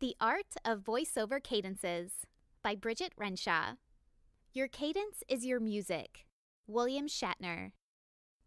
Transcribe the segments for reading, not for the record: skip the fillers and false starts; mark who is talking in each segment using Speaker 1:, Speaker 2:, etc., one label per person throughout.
Speaker 1: The Art of Voice-Over Cadences by Bridget Renshaw. Your cadence is your music. William Shatner.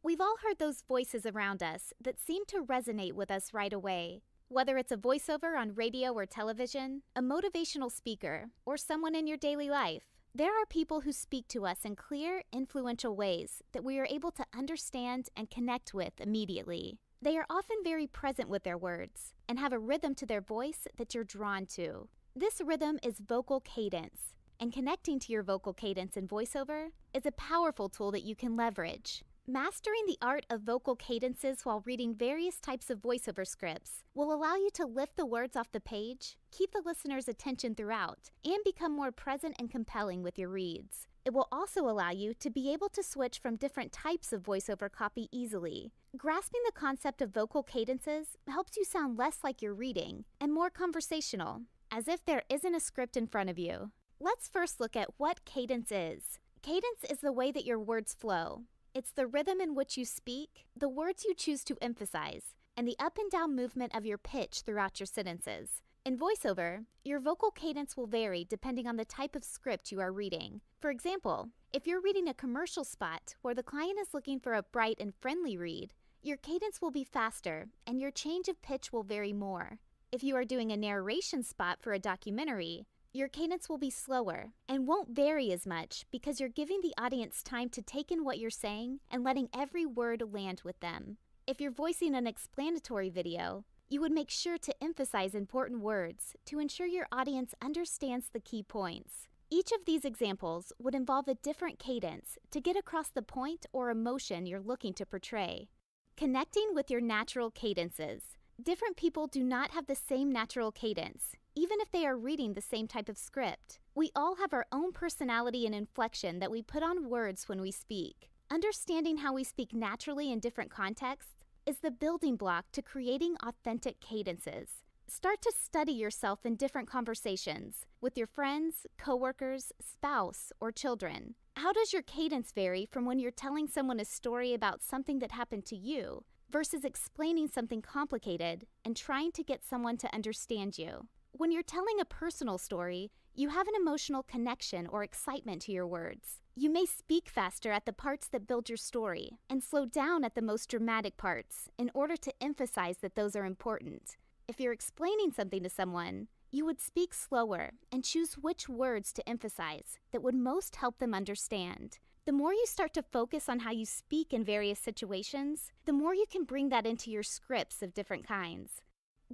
Speaker 1: We've all heard those voices around us that seem to resonate with us right away. Whether it's a voiceover on radio or television, a motivational speaker, or someone in your daily life, there are people who speak to us in clear, influential ways that we are able to understand and connect with immediately. They are often very present with their words and have a rhythm to their voice that you're drawn to. This rhythm is vocal cadence, and connecting to your vocal cadence in voiceover is a powerful tool that you can leverage. Mastering the art of vocal cadences while reading various types of voiceover scripts will allow you to lift the words off the page, keep the listener's attention throughout, and become more present and compelling with your reads. It will also allow you to be able to switch from different types of voiceover copy easily. Grasping the concept of vocal cadences helps you sound less like you're reading and more conversational, as if there isn't a script in front of you. Let's first look at what cadence is. Cadence is the way that your words flow. It's the rhythm in which you speak, the words you choose to emphasize, and the up and down movement of your pitch throughout your sentences. In voiceover, your vocal cadence will vary depending on the type of script you are reading. For example, if you're reading a commercial spot where the client is looking for a bright and friendly read, your cadence will be faster and your change of pitch will vary more. If you are doing a narration spot for a documentary, your cadence will be slower and won't vary as much because you're giving the audience time to take in what you're saying and letting every word land with them. If you're voicing an explanatory video, you would make sure to emphasize important words to ensure your audience understands the key points. Each of these examples would involve a different cadence to get across the point or emotion you're looking to portray. Connecting with your natural cadences. Different people do not have the same natural cadence, even if they are reading the same type of script. We all have our own personality and inflection that we put on words when we speak. Understanding how we speak naturally in different contexts is the building block to creating authentic cadences. Start to study yourself in different conversations with your friends, coworkers, spouse, or children. How does your cadence vary from when you're telling someone a story about something that happened to you versus explaining something complicated and trying to get someone to understand you? When you're telling a personal story, you have an emotional connection or excitement to your words. You may speak faster at the parts that build your story and slow down at the most dramatic parts in order to emphasize that those are important. If you're explaining something to someone, you would speak slower and choose which words to emphasize that would most help them understand. The more you start to focus on how you speak in various situations, the more you can bring that into your scripts of different kinds.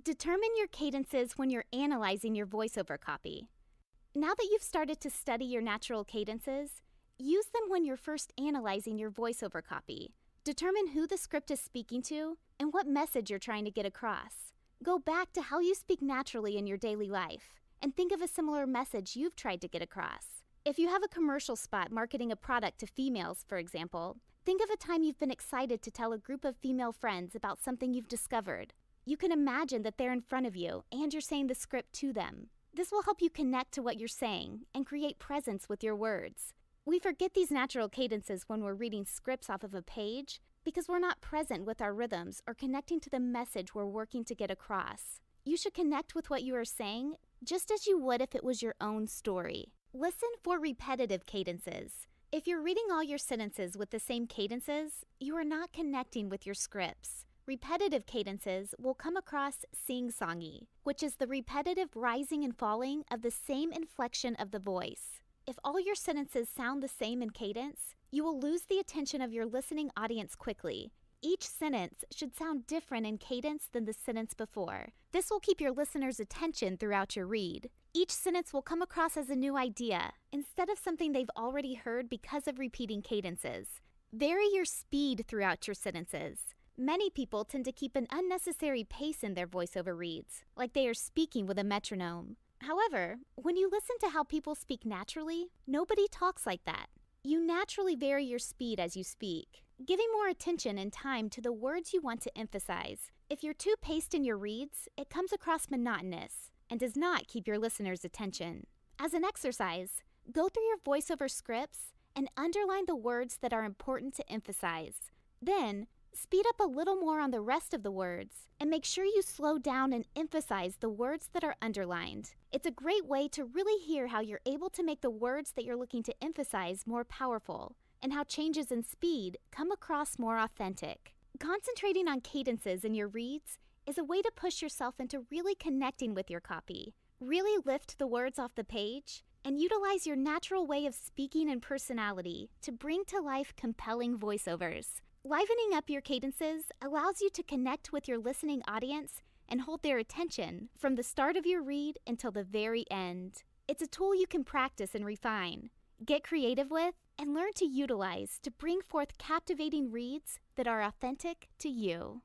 Speaker 1: Determine your cadences when you're analyzing your voiceover copy. Now that you've started to study your natural cadences, use them when you're first analyzing your voiceover copy. Determine who the script is speaking to and what message you're trying to get across. Go back to how you speak naturally in your daily life and think of a similar message you've tried to get across. If you have a commercial spot marketing a product to females, for example, think of a time you've been excited to tell a group of female friends about something you've discovered. You can imagine that they're in front of you and you're saying the script to them. This will help you connect to what you're saying and create presence with your words. We forget these natural cadences when we're reading scripts off of a page because we're not present with our rhythms or connecting to the message we're working to get across. You should connect with what you are saying just as you would if it was your own story. Listen for repetitive cadences. If you're reading all your sentences with the same cadences, you are not connecting with your scripts. Repetitive cadences will come across sing-songy, which is the repetitive rising and falling of the same inflection of the voice. If all your sentences sound the same in cadence, you will lose the attention of your listening audience quickly. Each sentence should sound different in cadence than the sentence before. This will keep your listener's attention throughout your read. Each sentence will come across as a new idea, instead of something they've already heard because of repeating cadences. Vary your speed throughout your sentences. Many people tend to keep an unnecessary pace in their voiceover reads, like they are speaking with a metronome. However, when you listen to how people speak naturally, nobody talks like that. You naturally vary your speed as you speak, giving more attention and time to the words you want to emphasize. If you're too paced in your reads, it comes across monotonous and does not keep your listener's attention. As an exercise, go through your voiceover scripts and underline the words that are important to emphasize. Then, Speed up a little more on the rest of the words, and make sure you slow down and emphasize the words that are underlined. It's a great way to really hear how you're able to make the words that you're looking to emphasize more powerful, and how changes in speed come across more authentic. Concentrating on cadences in your reads is a way to push yourself into really connecting with your copy. Really lift the words off the page, and utilize your natural way of speaking and personality to bring to life compelling voiceovers. Livening up your cadences allows you to connect with your listening audience and hold their attention from the start of your read until the very end. It's a tool you can practice and refine, get creative with, and learn to utilize to bring forth captivating reads that are authentic to you.